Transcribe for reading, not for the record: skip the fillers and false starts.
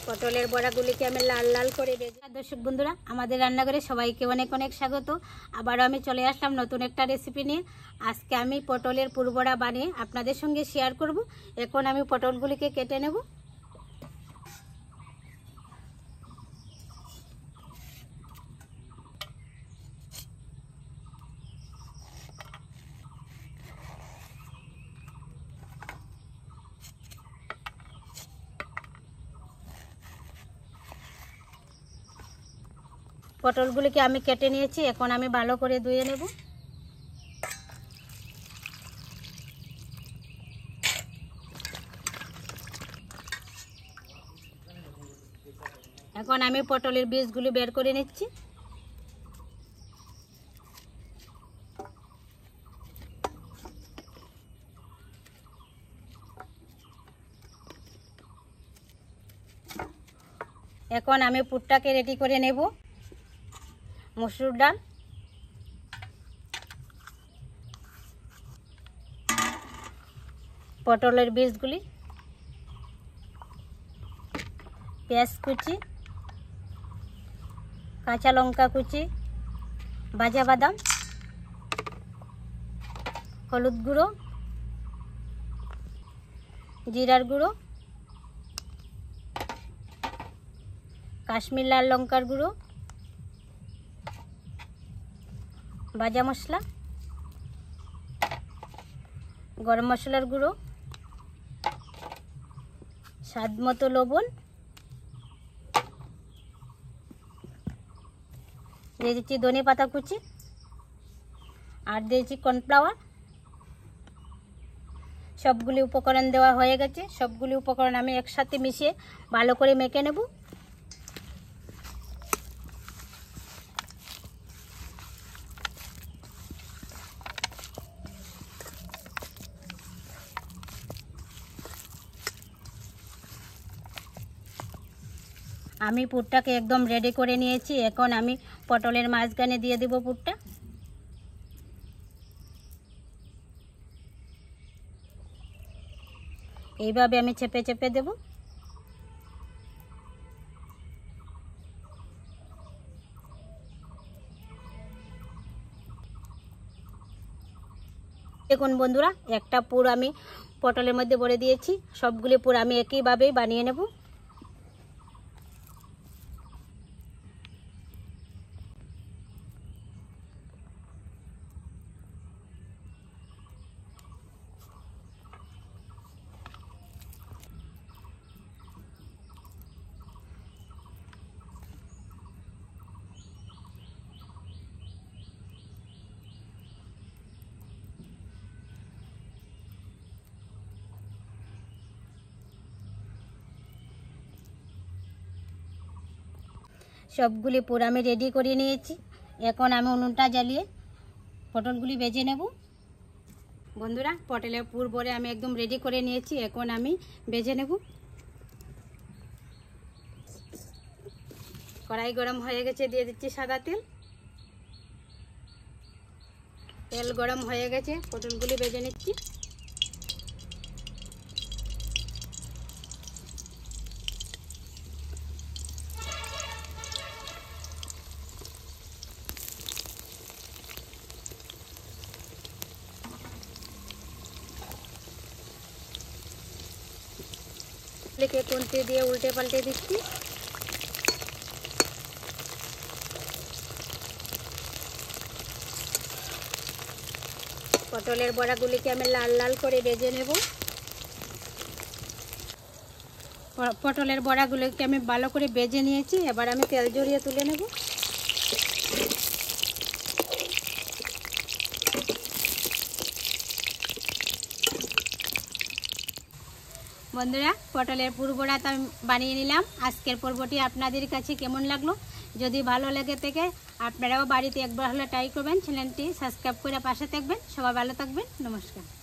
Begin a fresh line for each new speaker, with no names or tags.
পটলের বড়াগুলিকে আমি লাল লাল করে ভেজে। দর্শক বন্ধুরা, আমাদের রান্নাঘরে সবাইকে অনেক অনেক স্বাগত। আবারও আমি চলে আসলাম নতুন একটা রেসিপি নিয়ে। আজকে আমি পটলের পুরবড়া বানিয়ে আপনাদের সঙ্গে শেয়ার করব। এখন আমি পটলগুলিকে কেটে নেব। পটলগুলিকে আমি কেটে নিয়েছি, এখন আমি ভালো করে ধুয়ে নেব। এখন আমি পটলের বীজগুলি বের করে নিচ্ছি। এখন আমি পুরটাকে রেডি করে নেব। মসুর ডাল, পটলের বীজগুলি, পেঁয়াজ কুচি, কাঁচা লঙ্কা কুচি, ভাজা বাদাম, হলুদ গুঁড়ো, জিরার গুঁড়ো, কাশ্মীর লাল লঙ্কার গুঁড়ো, ভাজা মশলা, গরম মশলার গুঁড়ো, স্বাদ মতো লবণ, দিয়ে দিচ্ছি ধনে পাতা কুচি, আর দিয়েছি কর্নফ্লাওয়ার। সবগুলি উপকরণ দেওয়া হয়ে গেছে। সবগুলি উপকরণ আমি একসাথে মিশিয়ে ভালো করে মেখে নেব। আমি পুরটাকে একদম রেডি করে নিয়েছি। এখন আমি পটলের মাঝখানে দিয়ে দেব পুরটা। এইভাবে আমি চেপে চেপে দেব। দেখুন বন্ধুরা, একটা পুর আমি পটলের মধ্যে ভরে দিয়েছি। সবগুলি পুর আমি একইভাবেই বানিয়ে নেব। সবগুলি পুর আমি রেডি করে নিয়েছি। এখন আমি উনুনটা জ্বালিয়ে পটলগুলি ভেজে নেব। বন্ধুরা, পটলের পুর ভরে আমি একদম রেডি করে নিয়েছি। এখন আমি ভেজে নেব। কড়াই গরম হয়ে গেছে, দিয়ে দিচ্ছি সাদা তেল। তেল গরম হয়ে গেছে, পটলগুলি ভেজে নিচ্ছি। লেকে খুন্তি দিয়ে উল্টে পাল্টে দিচ্ছি। পটলের বড়াগুলিকে আমি লাল লাল করে ভেজে নেব। পটলের বড়াগুলিকে আমি ভালো করে ভেজে নিয়েছি। এবার আমি তেল ঝরিয়ে তুলে নেব। বন্ধুরা, পটলের পুরবড়া তো আমি বানিয়ে নিলাম। আজকের পর্বটি আপনাদের কাছে কেমন লাগলো? যদি ভালো লেগে থাকে আপনারাও বাড়িতে একবার হলে ট্রাই করবেন। চ্যানেলটি সাবস্ক্রাইব করে পাশে থাকবেন। সবাই ভালো থাকবেন। নমস্কার।